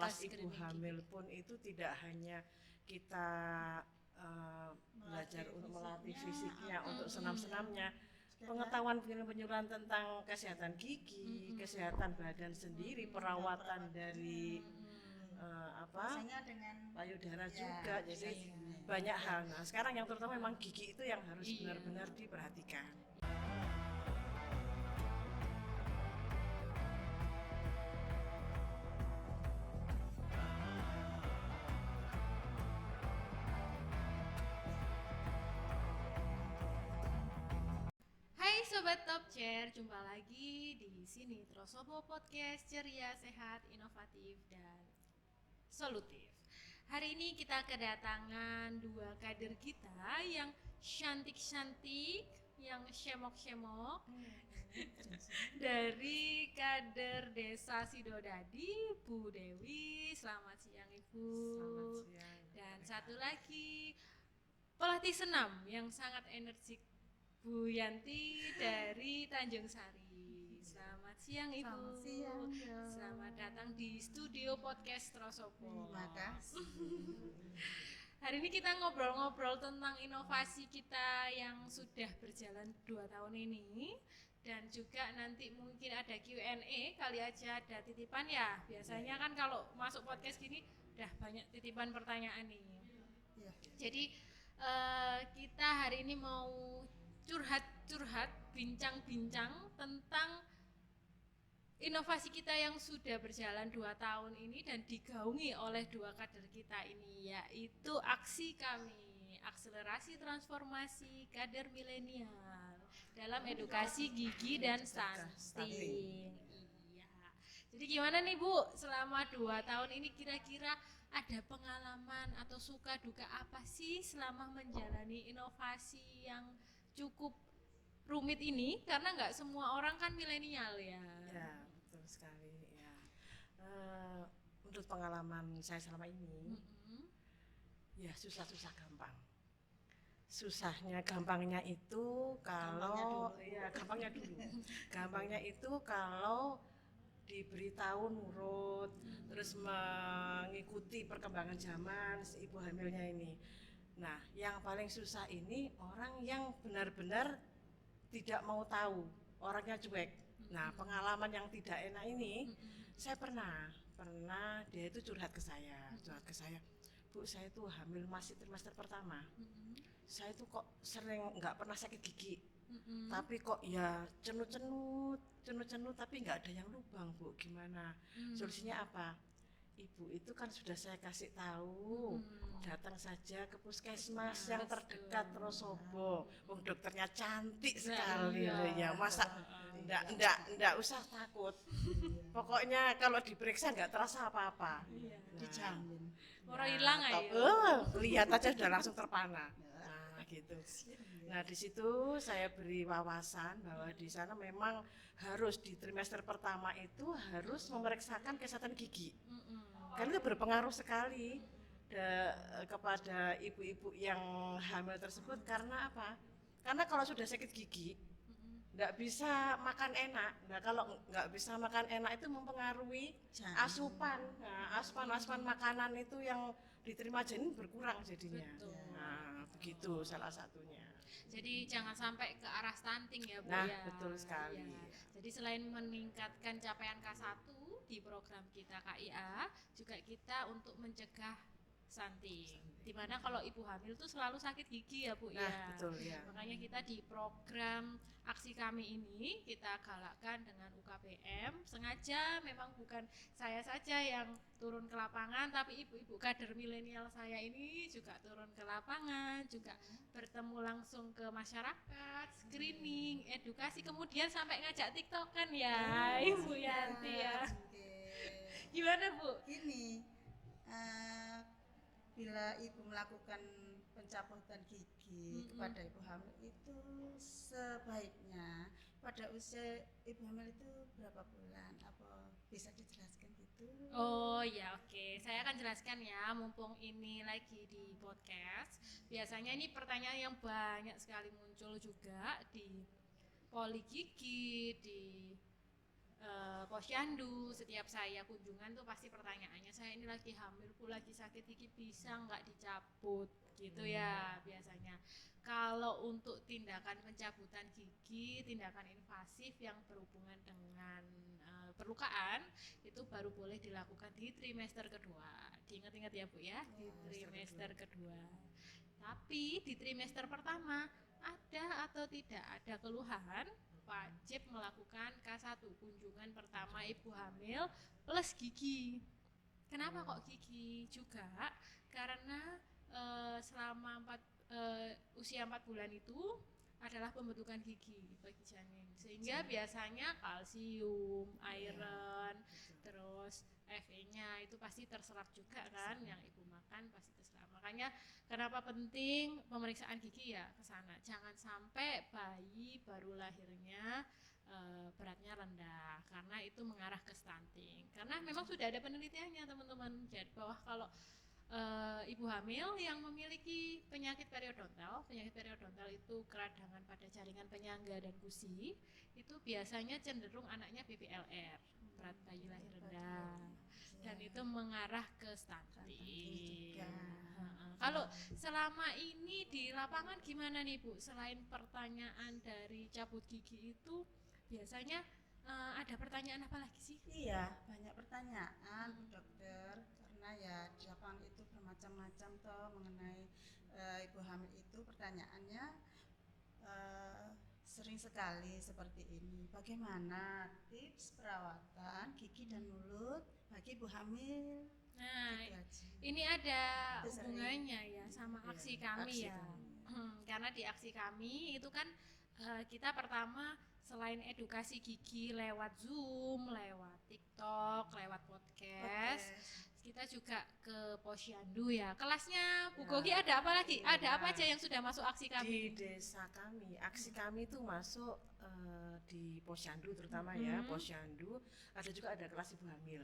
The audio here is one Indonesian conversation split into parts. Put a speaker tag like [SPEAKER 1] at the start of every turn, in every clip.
[SPEAKER 1] kelas ibu hamil pun itu tidak hanya kita belajar untuk melatih fisiknya, untuk senam-senamnya, pengetahuan penyuluhan tentang kesehatan gigi, kesehatan badan sendiri, perawatan dari payudara juga, jadi banyak hal. Nah, sekarang yang terutama memang gigi itu yang harus benar-benar diperhatikan.
[SPEAKER 2] Hai Sobat Top Chair, jumpa lagi di sini Trosobo Podcast ceria, sehat, inovatif, dan solutif. Hari ini kita kedatangan dua kader kita yang cantik-cantik, yang syemok-syemok dari kader Desa Sidodadi, Bu Dewi. Selamat siang Ibu.
[SPEAKER 1] Selamat siang.
[SPEAKER 2] Dan satu lagi pelatih senam yang sangat energik, Bu Yanti dari Tanjung Sari. Selamat siang Ibu.
[SPEAKER 3] Selamat siang.
[SPEAKER 2] Selamat datang di studio podcast Trosopo.
[SPEAKER 3] Terima kasih.
[SPEAKER 2] Hari ini kita ngobrol-ngobrol tentang inovasi kita yang sudah berjalan 2 tahun ini. Dan juga nanti mungkin ada Q&A, kali aja ada titipan ya. Biasanya kan kalau masuk podcast gini udah banyak titipan pertanyaan nih.
[SPEAKER 3] Ya.
[SPEAKER 2] Jadi kita hari ini mau curhat-curhat, bincang-bincang tentang inovasi kita yang sudah berjalan 2 tahun ini dan digaungi oleh dua kader kita ini, yaitu aksi kami, akselerasi transformasi kader milenial dalam edukasi gigi dan stunting. Iya. Jadi gimana nih Bu, selama 2 tahun ini kira-kira ada pengalaman atau suka duka apa sih selama menjalani inovasi yang cukup rumit ini, karena nggak semua orang kan milenial ya.
[SPEAKER 1] Ya, betul sekali ya. Menurut pengalaman saya selama ini, ya susah-susah gampang. Susahnya gampangnya itu kalau gampangnya itu kalau diberitahu nurut, terus mengikuti perkembangan zaman si ibu hamilnya ini. Nah, yang paling susah ini orang yang benar-benar tidak mau tahu, orangnya cuek. Nah, pengalaman yang tidak enak ini, saya pernah dia itu curhat ke saya, Bu, saya itu hamil masih trimester pertama. Saya itu kok sering nggak pernah sakit gigi, tapi kok ya cenut-cenut, tapi nggak ada yang lubang, Bu. Gimana? Solusinya apa? Ibu itu kan sudah saya kasih tahu, datang saja ke puskesmas yang terdekat Trosobo. Dokternya cantik sekali ya, masa enggak usah takut. Pokoknya kalau diperiksa nggak terasa apa-apa.
[SPEAKER 3] Dijamin.
[SPEAKER 2] Orang hilang aja.
[SPEAKER 1] Lihat aja sudah langsung terpana. Nah, gitu. Nah, di situ saya beri wawasan bahwa di sana memang harus di trimester pertama itu harus memeriksakan kesehatan gigi. Karena itu berpengaruh sekali kepada ibu-ibu yang hamil tersebut. Karena apa? Karena kalau sudah sakit gigi, nggak bisa makan enak. Nah, kalau nggak bisa makan enak itu mempengaruhi asupan. Nah, asupan makanan itu yang diterima janin berkurang jadinya.
[SPEAKER 2] Betul.
[SPEAKER 1] Nah, begitu salah satunya.
[SPEAKER 2] Jadi jangan sampai ke arah stunting ya Bu.
[SPEAKER 1] Nah,
[SPEAKER 2] ya.
[SPEAKER 1] betul sekali.
[SPEAKER 2] Ya. Jadi selain meningkatkan capaian K1 di program kita KIA, juga kita untuk mencegah stunting. Dimana kalau ibu hamil tuh selalu sakit gigi ya Bu.
[SPEAKER 1] Nah,
[SPEAKER 2] ya.
[SPEAKER 1] betul ya.
[SPEAKER 2] Makanya kita di program aksi kami ini kita galakkan dengan UKPM. Sengaja memang bukan saya saja yang turun ke lapangan, tapi ibu-ibu kader milenial saya ini juga turun ke lapangan, juga bertemu langsung ke masyarakat, screening, edukasi, kemudian sampai ngajak TikTokan ya, Ibu Yanti ya. Gimana Bu?
[SPEAKER 3] Gini, bila ibu melakukan pencabutan gigi kepada ibu hamil itu sebaiknya pada usia ibu hamil itu berapa bulan? Apa bisa dijelaskan gitu?
[SPEAKER 2] Oh ya, oke. Saya akan jelaskan ya, mumpung ini lagi di podcast. Biasanya ini pertanyaan yang banyak sekali muncul juga di poli gigi, di posyandu, setiap saya kunjungan tuh pasti pertanyaannya, saya ini lagi hamil, lagi sakit gigi, bisa nggak dicabut gitu ya biasanya. Kalau untuk tindakan pencabutan gigi, tindakan invasif yang berhubungan dengan perlukaan itu baru boleh dilakukan di trimester kedua. Diingat-ingat ya Bu ya, di trimester kedua. Tapi di trimester pertama ada atau tidak ada keluhan, wajib melakukan K1, kunjungan pertama ibu hamil plus gigi. Kenapa kok gigi juga? Karena selama usia 4 bulan itu adalah pembentukan gigi bagi janin, sehingga biasanya kalsium, iron, terus Fe-nya itu pasti terserap juga kan, yang ibu makan pasti terserap. Makanya kenapa penting pemeriksaan gigi ya ke sana. Jangan sampai bayi baru lahirnya beratnya rendah, karena itu mengarah ke stunting. Karena memang sudah ada penelitiannya teman-teman, jadi bahwa kalau ibu hamil yang memiliki penyakit periodontal itu keradangan pada jaringan penyangga dan gusi, itu biasanya cenderung anaknya BPLR, berat bayi lahir rendah, dan itu mengarah ke stunting. Kalau selama ini di lapangan gimana nih Bu? Selain pertanyaan dari cabut gigi itu, biasanya ada pertanyaan apa lagi sih?
[SPEAKER 3] Iya, banyak pertanyaan Bu Dokter, karena ya di lapangan itu bermacam-macam toh mengenai ibu hamil itu pertanyaannya sering sekali seperti ini. Bagaimana tips perawatan gigi dan mulut bagi ibu hamil?
[SPEAKER 2] Nah,
[SPEAKER 3] Gitu aja.
[SPEAKER 2] ini ada
[SPEAKER 3] Itu sering.
[SPEAKER 2] hubungannya ya sama aksi kami
[SPEAKER 1] aksi
[SPEAKER 2] ya.
[SPEAKER 1] kami.
[SPEAKER 2] Karena di aksi kami itu kan kita pertama selain edukasi gigi lewat Zoom, lewat TikTok, lewat podcast, kita juga ke posyandu ya. Kelasnya Bu
[SPEAKER 1] Ya.
[SPEAKER 2] Gogi ada apa lagi?
[SPEAKER 1] Ya.
[SPEAKER 2] Ada apa aja yang sudah masuk aksi
[SPEAKER 1] Di
[SPEAKER 2] kami?
[SPEAKER 1] desa kami, aksi kami itu masuk di posyandu terutama ya, posyandu. Ada juga ada kelas ibu hamil.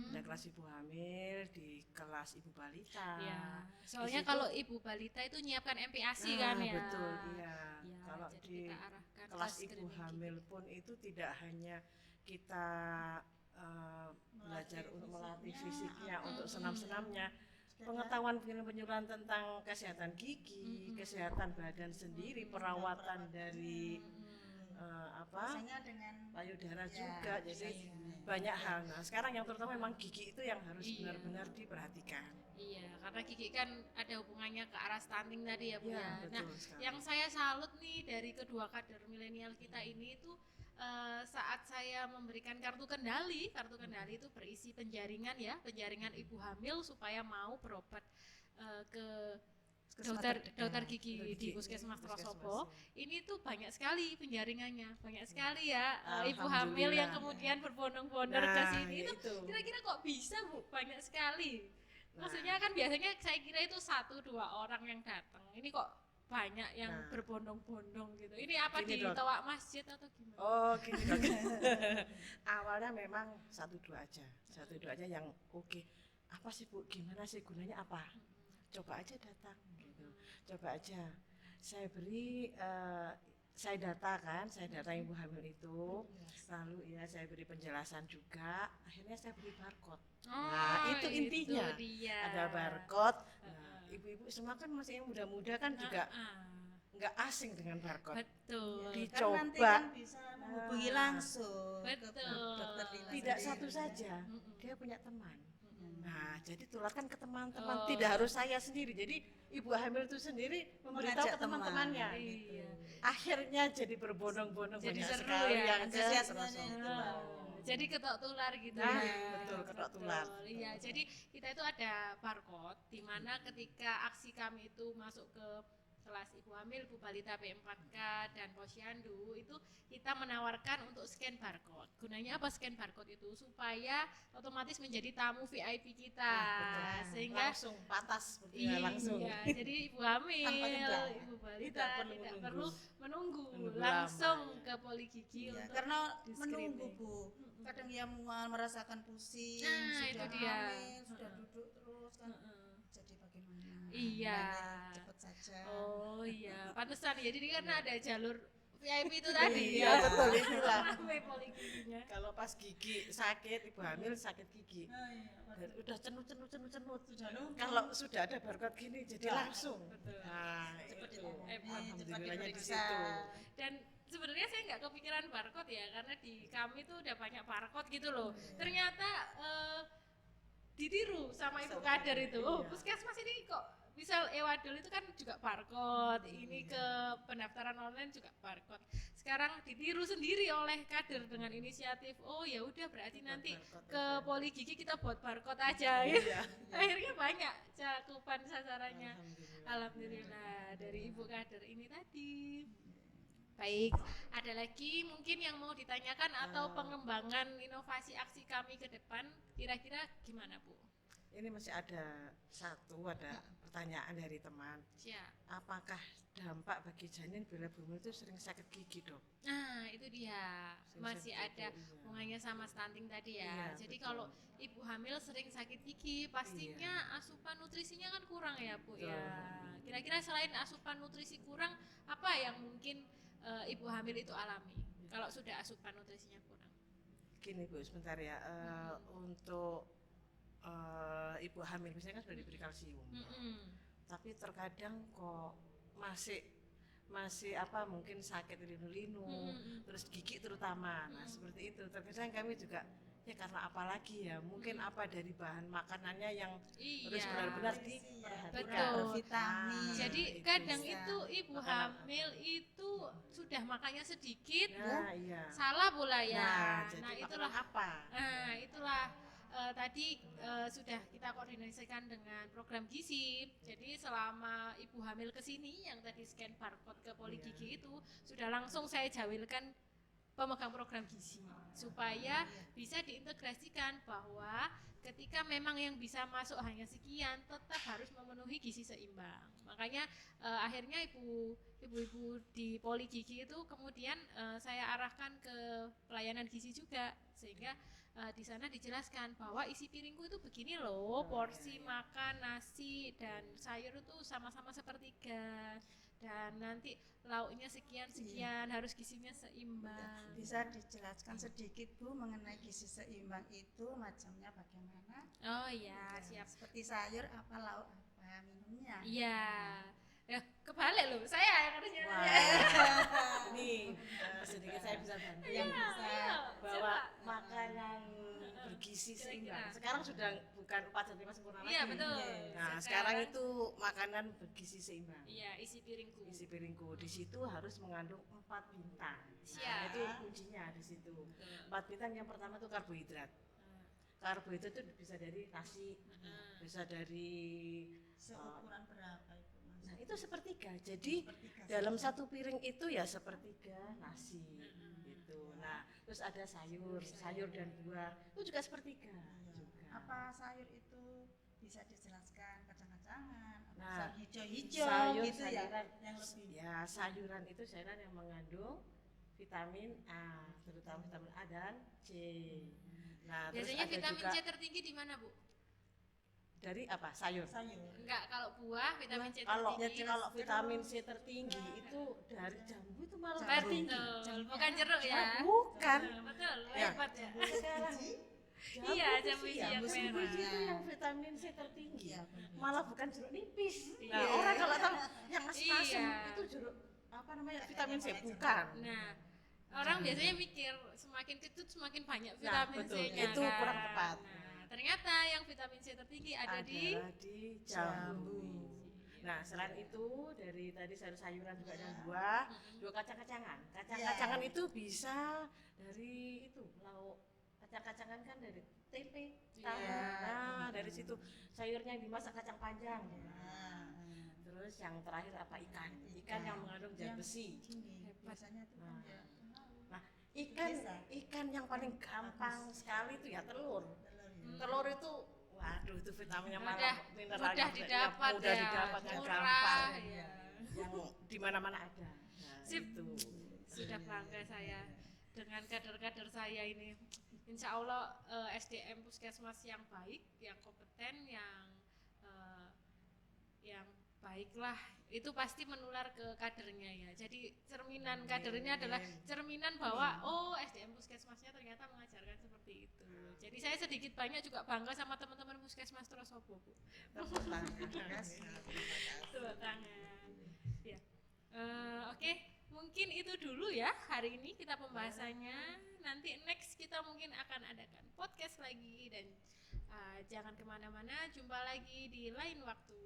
[SPEAKER 1] Ada kelas ibu hamil di kelas ibu balita.
[SPEAKER 2] Ya, soalnya
[SPEAKER 1] situ-
[SPEAKER 2] kalau ibu balita itu nyiapkan MPASI kan ya.
[SPEAKER 1] Betul, iya.
[SPEAKER 2] Ya,
[SPEAKER 1] Kalau
[SPEAKER 2] jadi
[SPEAKER 1] di
[SPEAKER 2] kita arahkan
[SPEAKER 1] kelas
[SPEAKER 2] ke
[SPEAKER 1] ibu
[SPEAKER 2] screening
[SPEAKER 1] hamil
[SPEAKER 2] gigi.
[SPEAKER 1] pun itu tidak hanya kita belajar untuk melatih fisiknya, untuk senam-senamnya, pengetahuan penyuluhan tentang kesehatan gigi, kesehatan badan sendiri, perawatan dari
[SPEAKER 3] Biasanya dengan
[SPEAKER 1] payudara
[SPEAKER 3] ya,
[SPEAKER 1] juga, jadi
[SPEAKER 3] iya.
[SPEAKER 1] banyak hal. Nah, sekarang yang terutama memang gigi itu yang harus
[SPEAKER 2] Iya.
[SPEAKER 1] benar-benar diperhatikan.
[SPEAKER 2] Iya, karena gigi kan ada hubungannya ke arah stunting tadi ya Bu
[SPEAKER 1] Ya,
[SPEAKER 2] ya. Nah,
[SPEAKER 1] betul sekali.
[SPEAKER 2] yang saya salut nih dari kedua kader milenial kita ini itu saat saya memberikan kartu kendali itu berisi penjaringan ya, penjaringan ibu hamil supaya mau berobat ke dokter gigi di Puskesmas Trosobo. Ini tuh banyak sekali penjaringannya, banyak sekali ya ibu hamil yang
[SPEAKER 1] Alhamdulillah.
[SPEAKER 2] kemudian berbondong-bondong ke
[SPEAKER 1] Nah,
[SPEAKER 2] sini.
[SPEAKER 1] ya
[SPEAKER 2] Itu
[SPEAKER 1] itu.
[SPEAKER 2] kira-kira kok bisa Bu? Banyak sekali.
[SPEAKER 1] Nah.
[SPEAKER 2] Maksudnya kan biasanya saya kira itu 1-2 orang yang datang. Ini kok banyak yang
[SPEAKER 1] Nah.
[SPEAKER 2] berbondong-bondong gitu. Ini apa
[SPEAKER 1] Gini,
[SPEAKER 2] di
[SPEAKER 1] Dok.
[SPEAKER 2] toa masjid atau gimana?
[SPEAKER 1] Oh gini dok. Awalnya memang 1-2 aja yang oke. Apa sih Bu? Gimana sih gunanya apa? Coba aja datang gitu. Coba aja. Saya beri saya data ibu hamil itu, lalu ya saya beri penjelasan juga. Akhirnya saya beri barcode. Nah, itu intinya.
[SPEAKER 2] dia.
[SPEAKER 1] Ada barcode. Nah, ibu-ibu semua kan masih yang muda-muda kan juga nggak asing dengan barcode.
[SPEAKER 2] Betul.
[SPEAKER 3] Kan nanti
[SPEAKER 1] Dicoba.
[SPEAKER 3] kan bisa menghubungi langsung ke
[SPEAKER 2] Betul.
[SPEAKER 3] dokter Lila
[SPEAKER 1] Tidak
[SPEAKER 3] sendiri.
[SPEAKER 1] satu saja, dia punya teman. Nah, jadi tularkan ke
[SPEAKER 2] Oh.
[SPEAKER 1] teman-teman, tidak harus saya sendiri. Jadi ibu hamil itu sendiri memberitahu
[SPEAKER 3] Mengajak
[SPEAKER 1] ke teman-temannya.
[SPEAKER 3] teman.
[SPEAKER 1] Gitu.
[SPEAKER 2] Iya.
[SPEAKER 1] Akhirnya jadi berbondong-bondong
[SPEAKER 2] Jadi
[SPEAKER 1] banyak
[SPEAKER 2] seru
[SPEAKER 1] sekali
[SPEAKER 2] ya,
[SPEAKER 1] yang ke
[SPEAKER 3] antusiasmenya
[SPEAKER 1] Trosobo.
[SPEAKER 3] itu.
[SPEAKER 2] Jadi ketok tular gitu
[SPEAKER 1] Nah,
[SPEAKER 2] ya.
[SPEAKER 1] betul, ketok tular.
[SPEAKER 2] Iya, jadi kita itu ada barcode di mana ketika aksi kami itu masuk ke kelas ibu hamil, ibu balita P4K dan posyandu itu kita menawarkan untuk scan barcode. Gunanya apa scan barcode itu? Supaya otomatis menjadi tamu VIP kita.
[SPEAKER 1] Betul.
[SPEAKER 2] Sehingga
[SPEAKER 1] Langsung patas seperti ya, langsung.
[SPEAKER 2] Iya, jadi ibu hamil,
[SPEAKER 3] Tanpa tunggang.
[SPEAKER 2] ibu balita
[SPEAKER 1] Tidak perlu
[SPEAKER 2] tidak
[SPEAKER 1] menunggu.
[SPEAKER 2] perlu menunggu,
[SPEAKER 1] Menunggu
[SPEAKER 2] langsung
[SPEAKER 1] lama, ya.
[SPEAKER 2] ke poli gigi
[SPEAKER 3] Ya,
[SPEAKER 2] untuk
[SPEAKER 3] karena
[SPEAKER 2] di-screening.
[SPEAKER 3] menunggu Bu, kadang dia mual merasakan pusing,
[SPEAKER 2] Nah,
[SPEAKER 3] sudah
[SPEAKER 2] itu dia.
[SPEAKER 3] hamil, sudah duduk terus kan. Jadi bagaimana?
[SPEAKER 2] Iya.
[SPEAKER 3] Makanya cepat saja.
[SPEAKER 2] Oh iya, pantesan ya. Jadi karena ada jalur VIP itu tadi.
[SPEAKER 1] Iya, betul itulah.
[SPEAKER 2] Rame poligiginya.
[SPEAKER 1] Kalau pas gigi sakit, ibu hamil sakit gigi.
[SPEAKER 3] Oh, iya,
[SPEAKER 1] Dan udah cenut.
[SPEAKER 3] sudah lumpuh.
[SPEAKER 1] Kalau sudah ada barcode gini jadi
[SPEAKER 3] Wah,
[SPEAKER 1] langsung.
[SPEAKER 2] betul.
[SPEAKER 1] Nah,
[SPEAKER 3] Cepat
[SPEAKER 1] itu.
[SPEAKER 3] ditangani, cepat
[SPEAKER 1] Alhamdulillahnya di
[SPEAKER 3] diperiksa.
[SPEAKER 1] situ.
[SPEAKER 2] Dan sebenarnya saya nggak kepikiran barcode ya, karena di kami tuh udah banyak barcode gitu loh. Ternyata ditiru sama ibu
[SPEAKER 1] Sama
[SPEAKER 2] kader itu. Oh,
[SPEAKER 1] iya.
[SPEAKER 2] puskesmas ini kok bisa Ewadul itu kan juga barcode. Ini ke pendaftaran online juga barcode. Sekarang ditiru sendiri oleh kader dengan inisiatif. Oh ya udah berarti nanti
[SPEAKER 1] Barcode
[SPEAKER 2] ke
[SPEAKER 1] aja.
[SPEAKER 2] poli gigi kita buat barcode aja. Gitu.
[SPEAKER 1] Iya.
[SPEAKER 2] Akhirnya banyak cakupan sasarannya.
[SPEAKER 1] Alhamdulillah.
[SPEAKER 2] Alhamdulillah dari ibu kader ini tadi. Baik, ada lagi mungkin yang mau ditanyakan atau pengembangan inovasi aksi kami ke depan, kira-kira gimana Bu?
[SPEAKER 1] Ini masih ada pertanyaan dari teman.
[SPEAKER 2] Siap.
[SPEAKER 1] Apakah dampak bagi janin bila hamil itu sering sakit gigi, Dok?
[SPEAKER 2] Nah itu dia,
[SPEAKER 1] Sering
[SPEAKER 2] masih
[SPEAKER 1] sakit
[SPEAKER 2] ada
[SPEAKER 1] gigi, iya.
[SPEAKER 2] hubungannya sama stunting tadi ya.
[SPEAKER 1] Iya,
[SPEAKER 2] Jadi
[SPEAKER 1] betul.
[SPEAKER 2] kalau ibu hamil sering sakit gigi, pastinya asupan nutrisinya kan kurang ya Bu
[SPEAKER 1] Betul.
[SPEAKER 2] ya. Kira-kira selain asupan nutrisi kurang, apa yang mungkin ibu hamil itu alami kalau sudah asupan nutrisinya kurang?
[SPEAKER 1] Gini Bu, sebentar ya. Untuk ibu hamil biasanya kan sudah diberi kalsium. Tapi terkadang kok masih mungkin sakit linu-linu, terus gigi terutama. Nah, seperti itu. Terkadang kami juga ya karena apalagi ya, mungkin apa dari bahan makanannya yang harus
[SPEAKER 2] Iya.
[SPEAKER 1] benar-benar
[SPEAKER 3] Nutrisi,
[SPEAKER 1] diperhatikan.
[SPEAKER 2] Betul.
[SPEAKER 3] Vitamin.
[SPEAKER 2] Jadi
[SPEAKER 1] itu
[SPEAKER 2] kadang
[SPEAKER 3] bisa.
[SPEAKER 2] itu ibu
[SPEAKER 1] Makanan
[SPEAKER 2] hamil itu sudah makannya sedikit,
[SPEAKER 1] Nah, iya.
[SPEAKER 2] salah pula ya.
[SPEAKER 1] Nah, jadi
[SPEAKER 2] Nah,
[SPEAKER 1] makanan
[SPEAKER 2] itulah
[SPEAKER 1] apa?
[SPEAKER 2] itulah tadi sudah kita koordinasikan dengan program gizi. Jadi selama ibu hamil ke sini yang tadi scan barcode ke poli
[SPEAKER 1] Iya.
[SPEAKER 2] gigi itu sudah langsung saya jawilkan pemegang program gizi supaya bisa diintegrasikan bahwa ketika memang yang bisa masuk hanya sekian tetap harus memenuhi gizi seimbang. Makanya akhirnya ibu-ibu di poli gigi itu kemudian saya arahkan ke pelayanan gizi juga sehingga di sana dijelaskan bahwa isi piringku itu begini loh, porsi makan nasi dan sayur itu sama-sama sepertiga dan nanti lauknya sekian harus gizinya seimbang.
[SPEAKER 3] Bisa dijelaskan sedikit Bu mengenai gizi seimbang itu macamnya bagaimana?
[SPEAKER 2] Oh iya, siap.
[SPEAKER 3] Seperti sayur apa, lauk apa, minumnya?
[SPEAKER 2] Iya. Ya, kebalik loh. Saya yang harusnya.
[SPEAKER 1] Wah, ini sedikit saya bisa bantu
[SPEAKER 3] Yang
[SPEAKER 1] ya,
[SPEAKER 3] bisa
[SPEAKER 1] bahwa
[SPEAKER 2] coba.
[SPEAKER 1] makanan bergizi
[SPEAKER 2] Kira-kira.
[SPEAKER 1] seimbang. Sekarang sudah bukan 4 dan 5 sempurna lagi.
[SPEAKER 2] Iya, betul.
[SPEAKER 1] Nah, sekarang itu makanan bergizi seimbang.
[SPEAKER 2] Iya, isi piringku.
[SPEAKER 1] Isi piringku di situ harus mengandung 4 bintang. Nah,
[SPEAKER 2] Siap.
[SPEAKER 1] itu kuncinya di situ.
[SPEAKER 2] Betul.
[SPEAKER 1] 4 bintang yang pertama itu karbohidrat. Karbohidrat itu bisa dari nasi, bisa dari
[SPEAKER 3] Seukuran berapa itu Mas?
[SPEAKER 1] nah itu sepertiga. Jadi
[SPEAKER 3] Sepertiga
[SPEAKER 1] dalam
[SPEAKER 3] saja.
[SPEAKER 1] satu piring itu ya sepertiga nasi gitu. Nah, terus ada sayur dan buah itu juga sepertiga juga.
[SPEAKER 3] Apa sayur itu bisa dijelaskan kacang-kacangan, apa
[SPEAKER 1] Nah,
[SPEAKER 3] sayur hijau-hijau
[SPEAKER 1] sayur,
[SPEAKER 3] gitu ya,
[SPEAKER 1] sayuran,
[SPEAKER 3] yang lebih
[SPEAKER 1] ya sayuran itu sayuran yang mengandung vitamin A, terutama vitamin A dan C. Nah, terus
[SPEAKER 2] Biasanya
[SPEAKER 1] ada
[SPEAKER 2] vitamin
[SPEAKER 1] juga
[SPEAKER 2] C tertinggi di mana, Bu?
[SPEAKER 1] dari apa? Sayur.
[SPEAKER 3] sayur.
[SPEAKER 2] Enggak, kalau buah vitamin C
[SPEAKER 1] Kalau
[SPEAKER 2] tertinggi.
[SPEAKER 1] kalau vitamin C tertinggi itu dari jambu itu malah
[SPEAKER 3] Jambu.
[SPEAKER 1] tertinggi.
[SPEAKER 2] Betul, bukan jeruk ya.
[SPEAKER 1] Bukan.
[SPEAKER 2] Betul,
[SPEAKER 1] Ya.
[SPEAKER 2] hebat ya.
[SPEAKER 1] Sekarang
[SPEAKER 2] Iya, jambu biji yang
[SPEAKER 1] jambu
[SPEAKER 2] merah.
[SPEAKER 1] biji itu yang vitamin C tertinggi.
[SPEAKER 3] Iya, benar.
[SPEAKER 1] Malah bukan jeruk nipis. Nah,
[SPEAKER 2] Iya.
[SPEAKER 1] orang kalau tahu yang asam
[SPEAKER 2] Iya.
[SPEAKER 1] itu jeruk apa namanya vitamin C bukan.
[SPEAKER 2] Nah, orang biasanya mikir semakin kecut semakin banyak
[SPEAKER 1] Nah,
[SPEAKER 2] vitamin
[SPEAKER 1] betul.
[SPEAKER 2] C-nya.
[SPEAKER 1] Itu
[SPEAKER 2] kan?
[SPEAKER 1] kurang tepat.
[SPEAKER 2] Nah, ternyata yang vitamin C tertinggi ada di
[SPEAKER 1] Adalah di jambu. Nah, selain itu dari tadi sayur-sayuran juga dan buah, juga kacang-kacangan. Kacang-kacangan itu bisa dari itu lauk. Kacang-kacangan kan dari tempe, tahu.
[SPEAKER 2] Iya.
[SPEAKER 1] Nah, dari situ sayurnya yang dimasak kacang panjang.
[SPEAKER 3] Nah,
[SPEAKER 1] Terus yang terakhir apa ikan? Ikan yang mengandung zat
[SPEAKER 3] Yang
[SPEAKER 1] besi.
[SPEAKER 3] gini, biasanya itu kan ya
[SPEAKER 1] Nah, ikan
[SPEAKER 3] Bisa.
[SPEAKER 1] ikan yang paling gampang sekali itu ya telur.
[SPEAKER 3] telur ya.
[SPEAKER 1] Telur itu waduh itu vitaminnya
[SPEAKER 2] Mudah-
[SPEAKER 1] malah mineralnya
[SPEAKER 2] mudah didapat
[SPEAKER 1] mudah
[SPEAKER 2] ya,
[SPEAKER 1] didapat yang
[SPEAKER 2] murah,
[SPEAKER 1] gampang.
[SPEAKER 2] ya.
[SPEAKER 1] Yang di mana-mana ada. Nah,
[SPEAKER 2] Sip.
[SPEAKER 1] itu.
[SPEAKER 2] Sudah bangga saya dengan kader-kader saya ini. Insya Allah SDM Puskesmas yang baik, yang kompeten, yang baiklah itu pasti menular ke kadernya ya. Jadi cerminan kadernya adalah cerminan bahwa oh SDM Puskesmasnya ternyata mengajarkan seperti itu. Jadi saya sedikit banyak juga bangga sama teman-teman Puskesmas Trosobo, Bu.
[SPEAKER 3] Tepuk tangan. Terima kasih.
[SPEAKER 2] Tepuk tangan. Ya. Oke, mungkin itu dulu ya hari ini kita pembahasannya. Nanti next kita mungkin akan adakan podcast lagi dan jangan kemana-mana. Jumpa lagi di lain waktu.